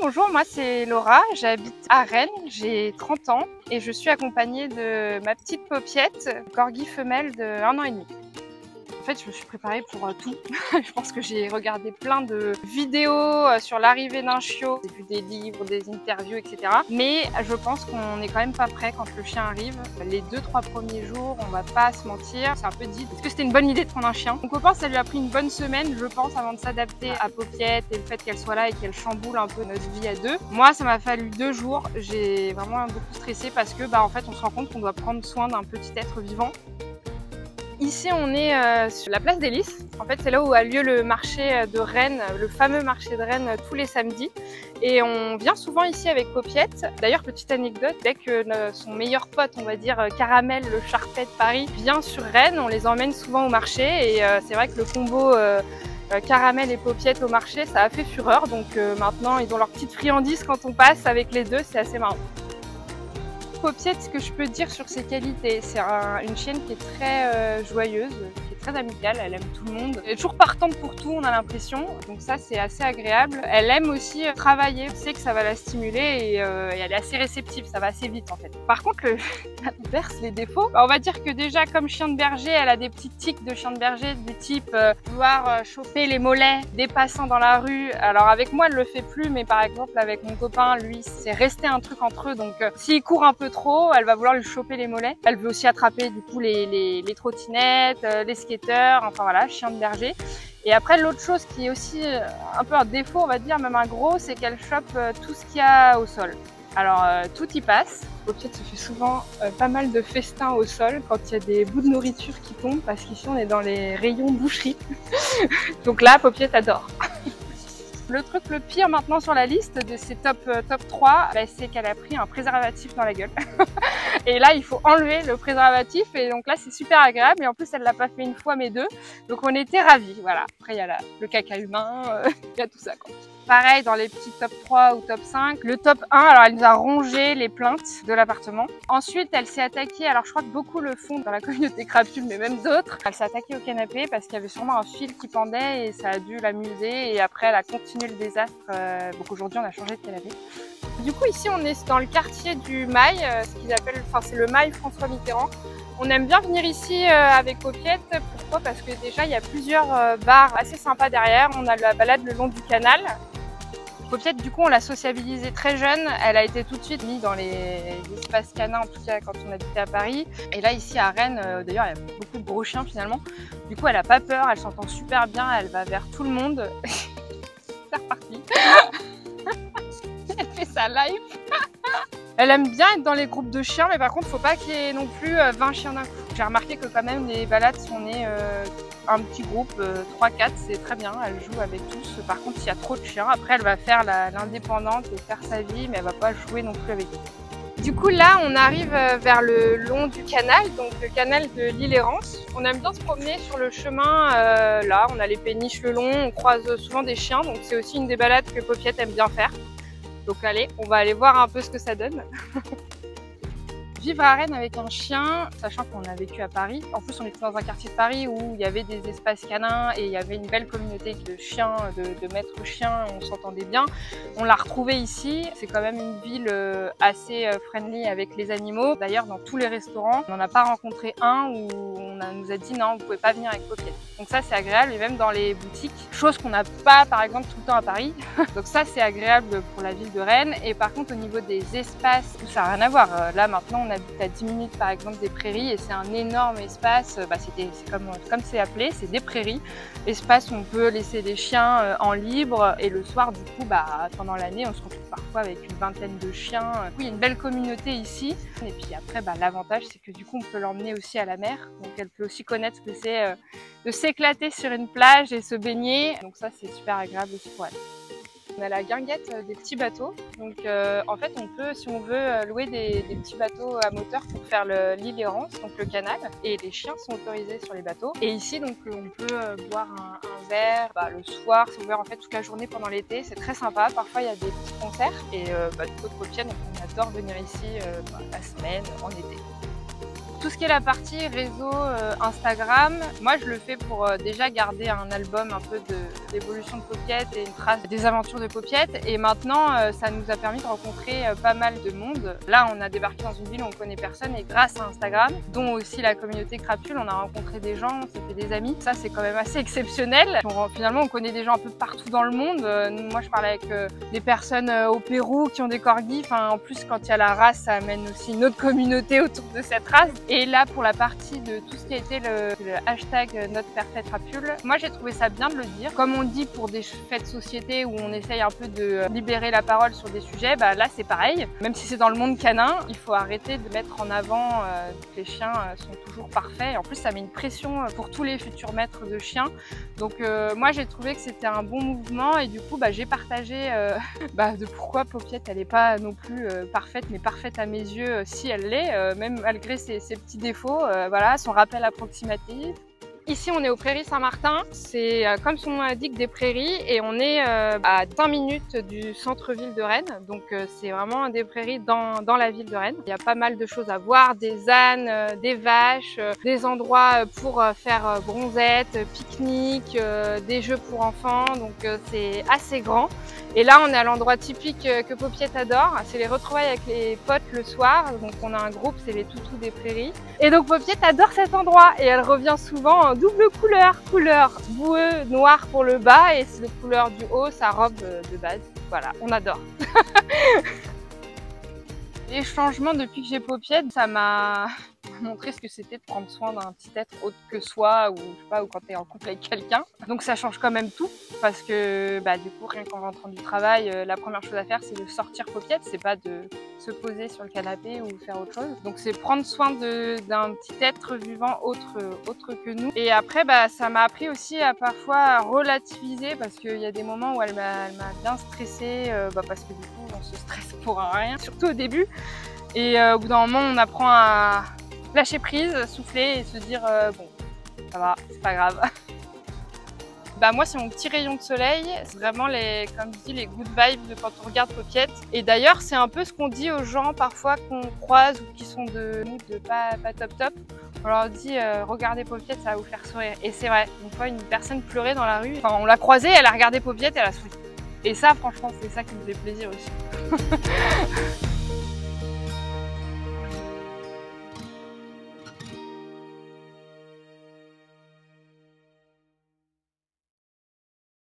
Bonjour, moi c'est Laura, j'habite à Rennes, j'ai 30 ans et je suis accompagnée de ma petite Popiette, corgi femelle de 1 an et demi. En fait, je me suis préparée pour tout. Je pense que j'ai regardé plein de vidéos sur l'arrivée d'un chiot. J'ai vu des livres, des interviews, etc. Mais je pense qu'on n'est quand même pas prêt quand le chien arrive. Les 2-3 premiers jours, on va pas se mentir, c'est un peu dit. Est-ce que c'était une bonne idée de prendre un chien? Mon copain, ça lui a pris une bonne semaine, je pense, avant de s'adapter à Popiette et le fait qu'elle soit là et qu'elle chamboule un peu notre vie à deux. Moi, ça m'a fallu 2 jours. J'ai vraiment beaucoup stressé parce que, en fait, on se rend compte qu'on doit prendre soin d'un petit être vivant. Ici, on est sur la place des Lys. En fait, c'est là où a lieu le marché de Rennes, le fameux marché de Rennes tous les samedis. Et on vient souvent ici avec Popiette. D'ailleurs, petite anecdote, dès que son meilleur pote, on va dire Caramel, le charpet de Paris, vient sur Rennes, on les emmène souvent au marché. Et c'est vrai que le combo Caramel et Popiette au marché, ça a fait fureur. Donc maintenant, ils ont leur petite friandise quand on passe avec les deux, c'est assez marrant. Popiette, ce que je peux dire sur ses qualités, c'est une chienne qui est très joyeuse, qui est très amicale, elle aime tout le monde. Elle est toujours partante pour tout, on a l'impression, donc ça c'est assez agréable. Elle aime aussi travailler, on sait que ça va la stimuler et elle est assez réceptive, ça va assez vite en fait. Par contre, l'inverse, les défauts, on va dire que déjà comme chien de berger, elle a des petits tics de chien de berger du type vouloir choper les mollets des passants dans la rue. Alors avec moi elle le fait plus, mais par exemple avec mon copain, lui c'est resté un truc entre eux, donc s'il court un peu trop, elle va vouloir lui choper les mollets. Elle veut aussi attraper du coup les trottinettes, les skateurs, enfin voilà, chien de berger. Et après l'autre chose qui est aussi un peu un défaut, on va dire, même un gros, c'est qu'elle chope tout ce qu'il y a au sol. Alors tout y passe. Popiette se fait souvent pas mal de festins au sol quand il y a des bouts de nourriture qui tombent, parce qu'ici on est dans les rayons boucherie. Donc là, Popiette adore. Le truc le pire maintenant sur la liste de ces top 3, c'est qu'elle a pris un préservatif dans la gueule. Et là, il faut enlever le préservatif et donc là, c'est super agréable. Et en plus, elle l'a pas fait une fois mais deux. Donc on était ravis. Voilà. Après, il y a le caca humain, il y a tout ça, quoi. Pareil, dans les petits top 3 ou top 5. Le top 1, alors elle nous a rongé les plaintes de l'appartement. Ensuite, elle s'est attaquée, alors je crois que beaucoup le font dans la communauté crapule, mais même d'autres. Elle s'est attaquée au canapé parce qu'il y avait sûrement un fil qui pendait et ça a dû l'amuser. Et après, elle a continué le désastre. Donc aujourd'hui, on a changé de canapé. Du coup, ici, on est dans le quartier du Mail, ce qu'ils appellent, c'est le Mail François Mitterrand. On aime bien venir ici avec Popiette. Pourquoi? Parce que déjà, il y a plusieurs bars assez sympas derrière. On a la balade le long du canal. Popiette, du coup, on l'a sociabilisée très jeune. Elle a été tout de suite mise dans les espaces canins, en tout cas quand on habitait à Paris. Et là, ici à Rennes, d'ailleurs, il y a beaucoup de gros chiens finalement. Du coup, elle n'a pas peur, elle s'entend super bien, elle va vers tout le monde. C'est reparti. Elle fait sa live. Elle aime bien être dans les groupes de chiens, mais par contre, faut pas qu'il y ait non plus 20 chiens d'un coup. J'ai remarqué que quand même, les balades, si on est un petit groupe, 3-4, c'est très bien. Elle joue avec tous. Par contre, s'il y a trop de chiens, après, elle va faire l'indépendante et faire sa vie, mais elle va pas jouer non plus avec eux. Du coup, là, on arrive vers le long du canal, donc le canal de l'Île-Errance. On aime bien se promener sur le chemin. Là, on a les péniches le long, on croise souvent des chiens, donc c'est aussi une des balades que Popiette aime bien faire. Donc allez, on va aller voir un peu ce que ça donne. Vivre à Rennes avec un chien, sachant qu'on a vécu à Paris. En plus, on était dans un quartier de Paris où il y avait des espaces canins et il y avait une belle communauté de chiens, de maîtres chiens, on s'entendait bien. On l'a retrouvé ici. C'est quand même une ville assez friendly avec les animaux. D'ailleurs, dans tous les restaurants, on n'en a pas rencontré un où on nous a dit non, vous pouvez pas venir avec Popiette. Donc ça, c'est agréable. Et même dans les boutiques, chose qu'on n'a pas, par exemple, tout le temps à Paris. Donc ça, c'est agréable pour la ville de Rennes. Et par contre, au niveau des espaces, ça n'a rien à voir. Là, maintenant, on habite à 10 minutes par exemple des prairies et c'est un énorme espace, c'est comme c'est appelé, c'est des prairies, espace où on peut laisser les chiens en libre et le soir du coup pendant l'année on se retrouve parfois avec une vingtaine de chiens. Du coup, il y a une belle communauté ici et puis après l'avantage c'est que du coup on peut l'emmener aussi à la mer, donc elle peut aussi connaître ce que c'est de s'éclater sur une plage et se baigner, donc ça c'est super agréable aussi pour elle. On a la guinguette des petits bateaux, donc en fait on peut, si on veut, louer des petits bateaux à moteur pour faire l'Île-Errance, donc le canal, et les chiens sont autorisés sur les bateaux. Et ici donc on peut boire un verre le soir, c'est ouvert en fait toute la journée pendant l'été, c'est très sympa. Parfois il y a des petits concerts et du coup de Popiette, on adore venir ici la semaine, en été. Tout ce qui est la partie réseau Instagram, moi je le fais pour déjà garder un album un peu d'évolution de Popiette et une trace des aventures de Popiette. Et maintenant, ça nous a permis de rencontrer pas mal de monde. Là, on a débarqué dans une ville où on connaît personne et grâce à Instagram, dont aussi la communauté Crapule, on a rencontré des gens, on s'est fait des amis. Ça, c'est quand même assez exceptionnel. Finalement, on connaît des gens un peu partout dans le monde. Moi, je parle avec des personnes au Pérou qui ont des corgis. Enfin, en plus, quand il y a la race, ça amène aussi une autre communauté autour de cette race. Et là, pour la partie de tout ce qui a été le hashtag NotPerfectRapule, moi j'ai trouvé ça bien de le dire. Comme on dit pour des faits de société où on essaye un peu de libérer la parole sur des sujets, bah là c'est pareil. Même si c'est dans le monde canin, il faut arrêter de mettre en avant que les chiens sont toujours parfaits. Et en plus, ça met une pression pour tous les futurs maîtres de chiens. Donc moi j'ai trouvé que c'était un bon mouvement et du coup j'ai partagé de pourquoi Popiette elle n'est pas non plus parfaite, mais parfaite à mes yeux si elle l'est, même malgré ses petits défauts, voilà, son rappel approximatif. Ici, on est aux Prairies Saint-Martin. C'est comme son nom l'indique des prairies et on est à 20 minutes du centre-ville de Rennes. Donc, c'est vraiment des prairies dans la ville de Rennes. Il y a pas mal de choses à voir, des ânes, des vaches, des endroits pour faire bronzette, pique-nique, des jeux pour enfants. Donc, c'est assez grand. Et là, on est à l'endroit typique que Popiette adore. C'est les retrouvailles avec les potes le soir. Donc, on a un groupe, c'est les toutous des prairies. Et donc, Popiette adore cet endroit et elle revient souvent en double couleur boueux, noir pour le bas et c'est la couleur du haut, sa robe de base. Voilà, on adore. Les changements depuis que j'ai Popiette, ça m'a montré ce que c'était de prendre soin d'un petit être autre que soi ou je sais pas, ou quand tu es en couple avec quelqu'un. Donc ça change quand même tout parce que du coup rien qu'en rentrant du travail, la première chose à faire c'est de sortir Popiette, c'est pas de se poser sur le canapé ou faire autre chose. Donc c'est prendre soin d'un petit être vivant autre que nous. Et après ça m'a appris aussi à parfois relativiser parce qu'il y a des moments où elle m'a bien stressée parce que du coup on se stresse pour rien, surtout au début. Et au bout d'un moment on apprend à lâcher prise, souffler et se dire bon, ça va, c'est pas grave. Moi c'est mon petit rayon de soleil, c'est vraiment comme je dis, les good vibes de quand on regarde Popiette. Et d'ailleurs c'est un peu ce qu'on dit aux gens parfois qu'on croise ou qui sont de pas top. On leur dit regardez Popiette, ça va vous faire sourire. Et c'est vrai, une fois une personne pleurait dans la rue, enfin, on l'a croisée, elle a regardé Popiette et elle a souri. Et ça franchement c'est ça qui me fait plaisir aussi.